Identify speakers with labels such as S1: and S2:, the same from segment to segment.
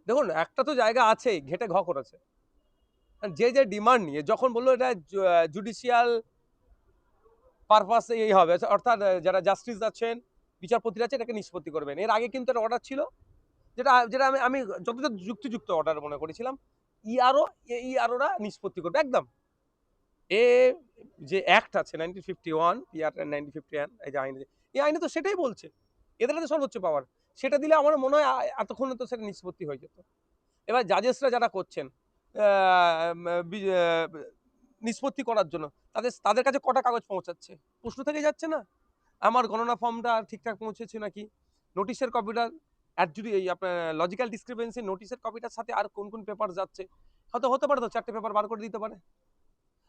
S1: দেখুন একটা তো জায়গা আছেই ঘেঁটে ঘ করেছে। যে ডিমান্ড নিয়ে যখন বলল এটা জুডিশিয়াল পারপাস এই হবে অর্থাৎ যারা জাস্টিস আছেন, বিচারপতিরা আছেন এটাকে নিষ্পত্তি করবেন। এর আগে কিন্তু একটা অর্ডার ছিল যেটা যেটা আমি আমি যতটা যুক্তিযুক্ত অর্ডার মনে করেছিলাম। ইআরও ইআরওরা নিষ্পত্তি করবে একদম। এ যে অ্যাক্ট আছে 1951 পিআর 1951 এই যে আইন এই আইনে তো সেটাই বলছে। এদের হাতে সর্বোচ্চ পাওয়ার। সেটা দিলে আমার মনে হয় এতক্ষণে তো সেটা নিষ্পত্তি হয়ে যেত। এবার জাজেসরা যারা করছেন আ মা বি আ নিষ্পত্তি করার জন্য তাদের কাছে কটা কাগজ পৌঁছাচ্ছে? প্রশ্ন থেকে যাচ্ছে না? আমার গণনা ফর্মটা ঠিকঠাক পৌঁছেছে নাকি? নোটিশের কপিটা এই আপনার লজিক্যাল ডিসক্রিপেন্সি নোটিশের কপিটার সাথে আর কোন পেপার যাচ্ছে? হয়তো হতে পারে তো ৪ টে পেপার বার করে দিতে পারে।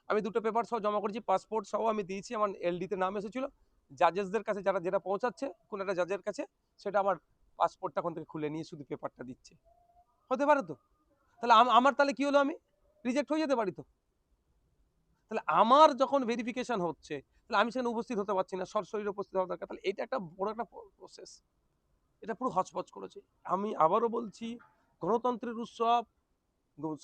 S1: আমি ২ টো পেপার সহ জমা করেছি, পাসপোর্ট সহ আমি দিয়েছি। আমার এলডি তে নাম এসেছিল। জাজেসদের কাছে যারা যেটা পৌঁছাচ্ছে কোন একটা জাজের কাছে সেটা আমার পাসপোর্টটা ওখান থেকে খুলে নিয়ে শুধু পেপারটা দিচ্ছে। হতে পারে তো? তাহলে আমার তাহলে কি হলো আমি? রিজেক্ট হয়ে যেতে পারি তো। তাহলে আমার যখন ভেরিফিকেশন হচ্ছে, তাহলে আমি সেখানে উপস্থিত হতে পারছি না। সরাসরি উপস্থিত হওয়া দরকার। তাহলে এটা একটা বড় একটা প্রসেস। এটা পুরো হচপচ করেছে। আমি আবারও বলছি গণতন্ত্রের উৎসব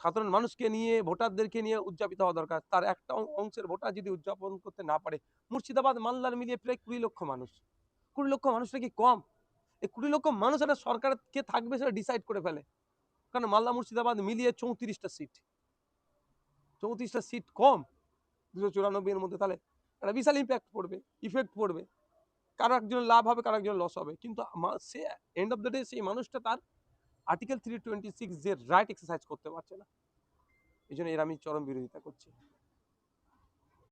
S1: সাধারণ মানুষকে নিয়ে ভোটারদেরকে নিয়ে উদযাপিত হওয়া দরকার। তার একটা অংশের ভোটার যদি উদযাপন করতে না পারে, মুর্শিদাবাদ, মালদার মিলিয়ে প্রায় ২০ লক্ষ মানুষ। ২০ লক্ষ মানুষটা কি কম? এই ২০ লক্ষ মানুষ একটা সরকার কে থাকবে সেটা ডিসাইড করে ফেলে। কারণ মালদা, মুর্শিদাবাদ মিলিয়ে ৩৪ টা সিট। ৩৪ টা সিট কম ২৯৪ এর মধ্যে তাহলে একটা বিশাল ইফেক্ট পড়বে। কারো একজনের লাভ হবে, কারো একজনের লস হবে। কিন্তু সে এন্ড অফ দ্যা ডে সেই মানুষটা তার আর্টিকেল 326 যে রাইট এক্সারসাইজ করতে পারছে না। এজন্য এর আমি চরম বিরোধিতা করছি।